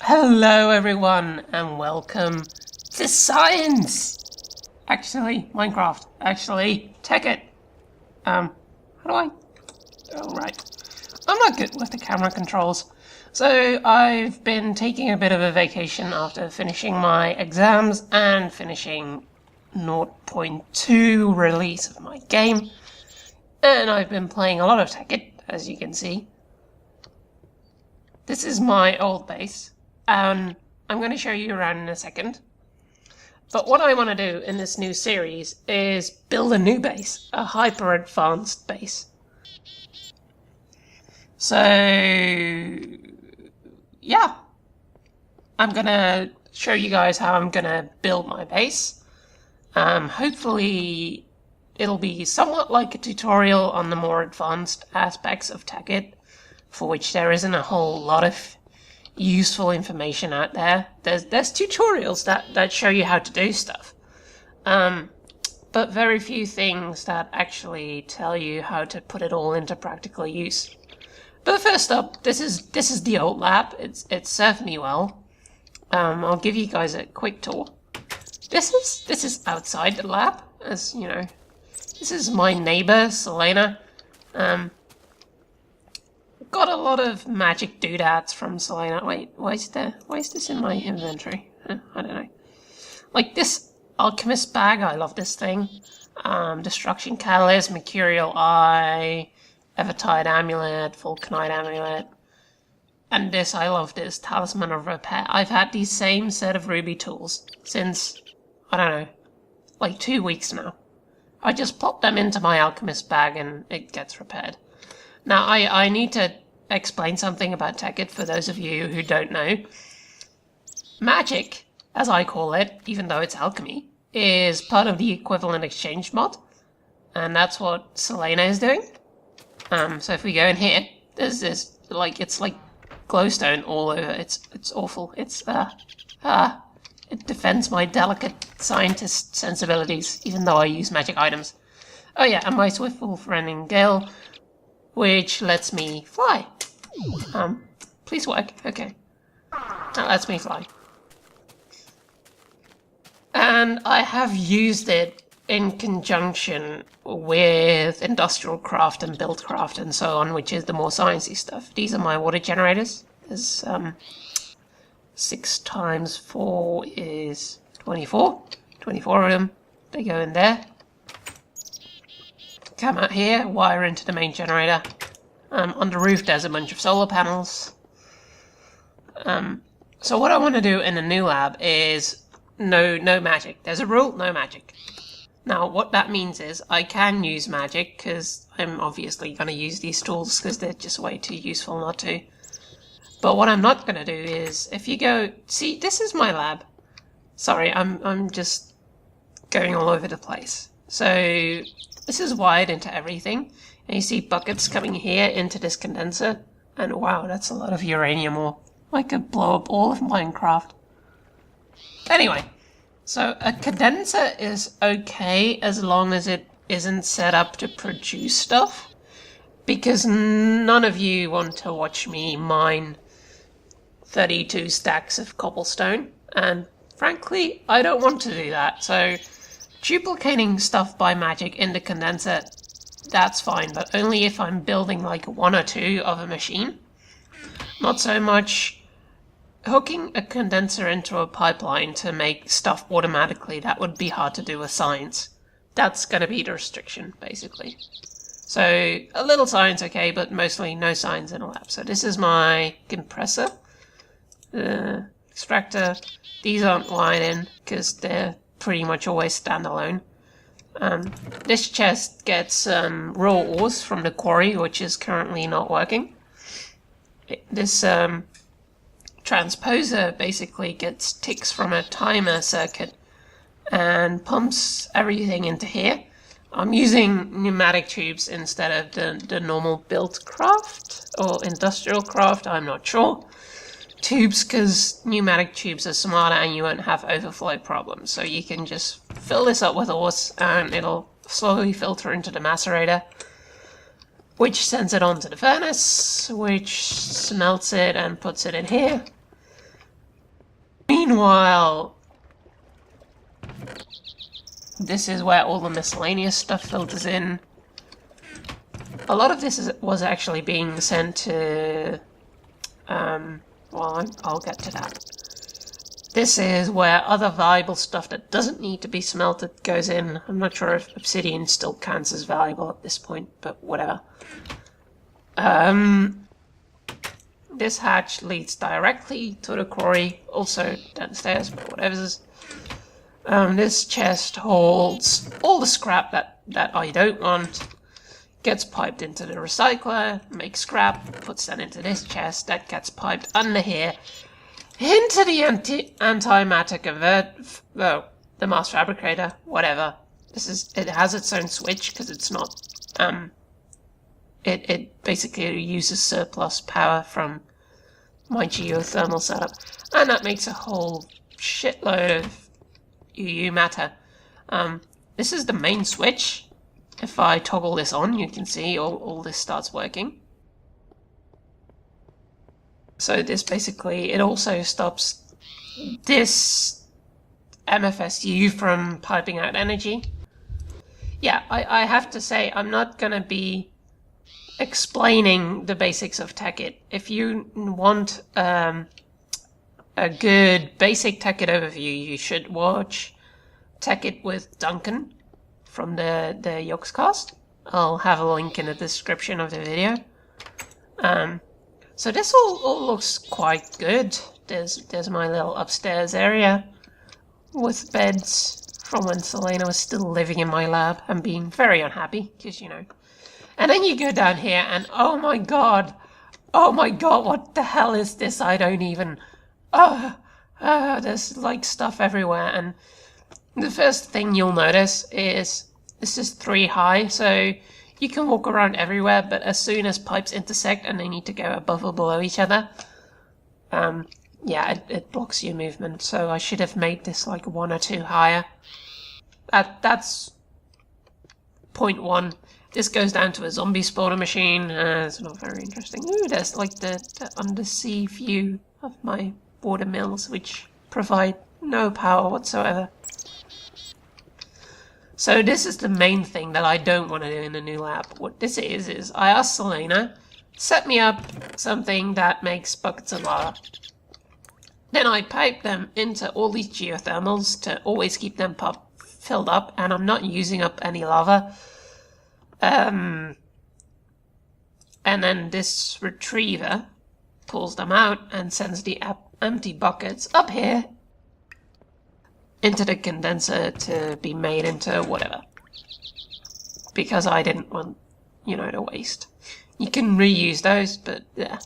Hello everyone and welcome to science! Actually, Minecraft. Actually, Tekkit. How do I... Oh, right. I'm not good with the camera controls. So I've been taking a bit of a vacation after finishing my exams and finishing 0.2 release of my game. And I've been playing a lot of Tekkit, as you can see. This is my old base. I'm going to show you around in a second. But what I want to do in this new series is build a new base, a hyper advanced base. So, yeah. I'm going to show you guys how I'm going to build my base. Hopefully it'll be somewhat like a tutorial on the more advanced aspects of Tekkit, for which there isn't a whole lot of useful information out there. There's tutorials that show you how to do stuff, but very few things that actually tell you how to put it all into practical use. But first up, this is the old lab. It's served me well. I'll give you guys a quick tour. This is outside the lab, as you know. This is my neighbor Selena. Got a lot of magic doodads from Selena. Wait, why is this in my inventory? I don't know. Like this alchemist bag, I love this thing. Destruction catalyst, mercurial eye, evertide amulet, vulcanite amulet. And this, I love this, talisman of repair. I've had these same set of ruby tools since, I don't know, like 2 weeks now. I just pop them into my alchemist bag and it gets repaired. Now, I need to explain something about Tekkit for those of you who don't know. Magic, as I call it, even though it's alchemy, is part of the equivalent exchange mod. And that's what Selena is doing. So if we go in here, there's this, it's like glowstone all over. It's awful. It defends my delicate scientist sensibilities, even though I use magic items. Oh yeah, and my swift wolf running gale, which lets me fly. Please work. Okay. That lets me fly. And I have used it in conjunction with industrial craft and buildcraft and so on, which is the more sciencey stuff. These are my water generators. There's 6 times 4 is 24. 24 of them. They go in there. Come out here, wire into the main generator. On the roof there's a bunch of solar panels. So what I want to do in the new lab is no magic. There's a rule, no magic. Now what that means is I can use magic because I'm obviously going to use these tools because they're just way too useful not to. But what I'm not going to do is, if you go, see, this is my lab. Sorry, I'm just going all over the place. So this is wired into everything, and you see buckets coming here into this condenser, and wow, that's a lot of uranium ore. I could blow up all of Minecraft. Anyway, so a condenser is okay as long as it isn't set up to produce stuff, because none of you want to watch me mine 32 stacks of cobblestone, and frankly, I don't want to do that, so duplicating stuff by magic in the condenser, that's fine, but only if I'm building like 1 or 2 of a machine. Not so much hooking a condenser into a pipeline to make stuff automatically. That would be hard to do with science. That's going to be the restriction, basically. So a little science, okay, but mostly no science in a lab. So this is my compressor, extractor. These aren't wired in because they're pretty much always standalone. This chest gets raw ores from the quarry, which is currently not working. This transposer basically gets ticks from a timer circuit and pumps everything into here. I'm using pneumatic tubes instead of the normal built craft or industrial craft, I'm not sure. Tubes, because pneumatic tubes are smarter and you won't have overflow problems. So you can just fill this up with ores and it'll slowly filter into the macerator, which sends it onto the furnace, which smelts it and puts it in here. Meanwhile, this is where all the miscellaneous stuff filters in. A lot of this was actually being sent to... well, I'll get to that. This is where other valuable stuff that doesn't need to be smelted goes in. I'm not sure if obsidian still counts as valuable at this point, but whatever. This hatch leads directly to the quarry, also downstairs, but whatever. This chest holds all the scrap that I don't want. Gets piped into the recycler, makes scrap, puts that into this chest, that gets piped under here, into the antimatter the mass fabricator, whatever. It has its own switch because it's not, it basically uses surplus power from my geothermal setup, and that makes a whole shitload of UU matter. This is the main switch. If I toggle this on, you can see all this starts working. So this basically, it also stops this MFSU from piping out energy. Yeah, I have to say, I'm not going to be explaining the basics of Tekkit. If you want a good basic Tekkit overview, you should watch Tekkit with Duncan from the Yogscast. I'll have a link in the description of the video. So this all looks quite good. There's my little upstairs area with beds from when Selena was still living in my lab and being very unhappy, because, you know. And then you go down here and oh my god, what the hell is this? I don't even... there's like stuff everywhere, and the first thing you'll notice is this is 3 high, so you can walk around everywhere, but as soon as pipes intersect and they need to go above or below each other, yeah, it blocks your movement. So I should have made this like 1 or 2 higher. That's point 1. This goes down to a zombie spawner machine. It's not very interesting. Ooh, there's like the undersea view of my water mills, which provide no power whatsoever. So this is the main thing that I don't want to do in the new lab. What this is I asked Selena, set me up something that makes buckets of lava. Then I pipe them into all these geothermals to always keep them filled up, and I'm not using up any lava. And then this retriever pulls them out and sends the empty buckets up here into the condenser to be made into whatever. Because I didn't want, you know, the waste. You can reuse those, but yeah.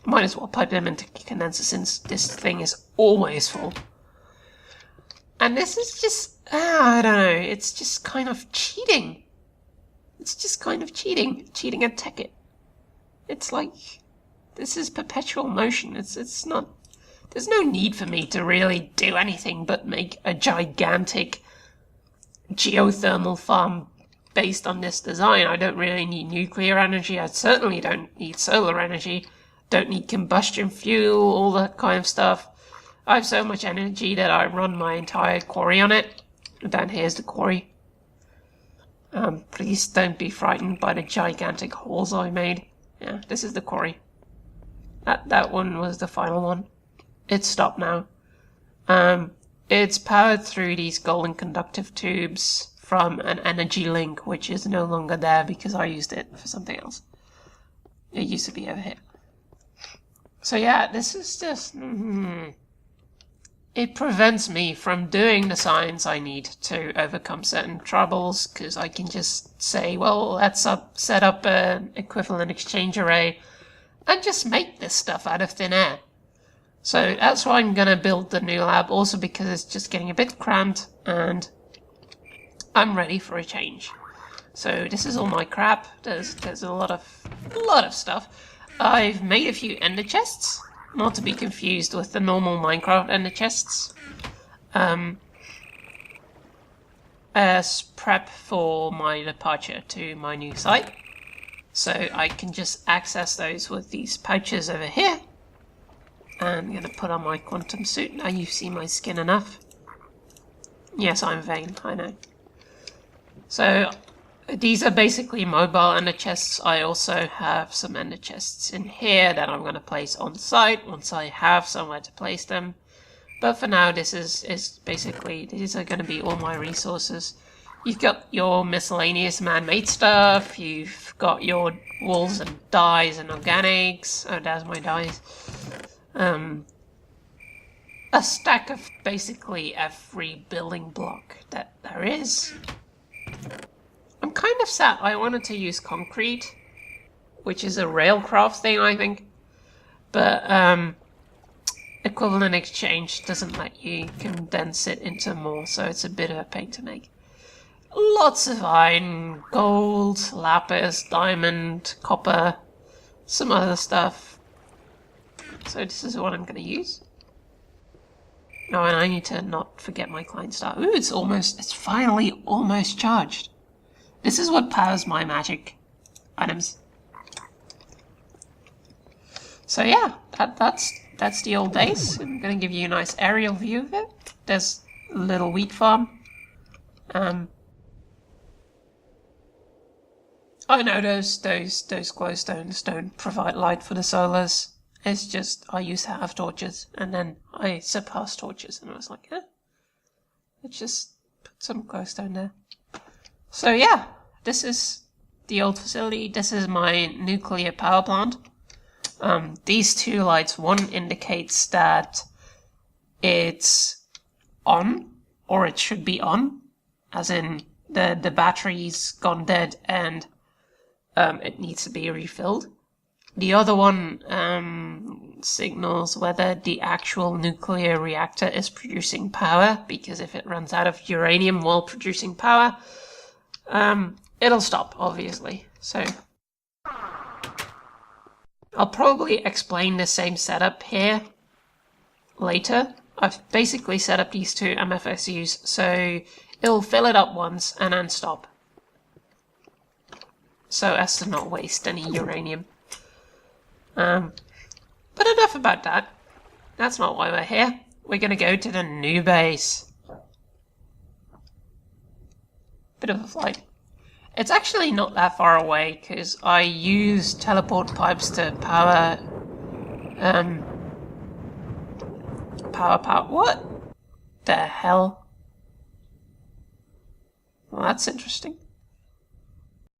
Might as well pipe them into condenser since this thing is always full. And this is just, I don't know, it's just kind of cheating. It's just kind of cheating at Tekkit. It's like, this is perpetual motion. It's not, there's no need for me to really do anything but make a gigantic geothermal farm based on this design. I don't really need nuclear energy. I certainly don't need solar energy. Don't need combustion fuel, all that kind of stuff. I have so much energy that I run my entire quarry on it. Down here's the quarry. Please don't be frightened by the gigantic holes I made. Yeah, this is the quarry. That one was the final one. It's stopped now. It's powered through these golden conductive tubes from an energy link, which is no longer there because I used it for something else. It used to be over here. So yeah, this is just... It prevents me from doing the science I need to overcome certain troubles, because I can just say, well, let's set up an equivalent exchange array and just make this stuff out of thin air. So that's why I'm going to build the new lab, also because it's just getting a bit cramped and I'm ready for a change. So this is all my crap. There's a lot of stuff. I've made a few ender chests, not to be confused with the normal Minecraft ender chests, as prep for my departure to my new site. So I can just access those with these pouches over here. And I'm going to put on my quantum suit. Now you've seen my skin enough. Yes, I'm vain, I know. So, these are basically mobile ender chests. I also have some ender chests in here that I'm going to place on site once I have somewhere to place them. But for now, this is basically, these are going to be all my resources. You've got your miscellaneous man-made stuff, you've got your walls and dyes and organics. Oh, there's my dyes. A stack of basically every building block that there is. I'm kind of sad. I wanted to use concrete, which is a railcraft thing, I think. But equivalent exchange doesn't let you condense it into more, so it's a bit of a pain to make. Lots of iron, gold, lapis, diamond, copper, some other stuff. So this is what I'm going to use. Oh, and I need to not forget my client star. Ooh, it's finally almost charged. This is what powers my magic items. So yeah, that's the old days. I'm gonna give you a nice aerial view of it. There's a little wheat farm. I know those glowstones don't provide light for the solars. It's just I used to have torches, and then I surpassed torches, and I was like, let's just put some glowstone there. So yeah, this is the old facility. This is my nuclear power plant. These two lights, one indicates that it's on, or it should be on, as in the battery's gone dead and it needs to be refilled. The other one signals whether the actual nuclear reactor is producing power, because if it runs out of uranium while producing power, it'll stop, obviously. So I'll probably explain the same setup here later. I've basically set up these two MFSUs, so it'll fill it up once and then stop, so as to not waste any uranium. But enough about that. That's not why we're here. We're gonna go to the new base. Bit of a flight. It's actually not that far away, because I use teleport pipes to power... Power... What the hell? Well, that's interesting.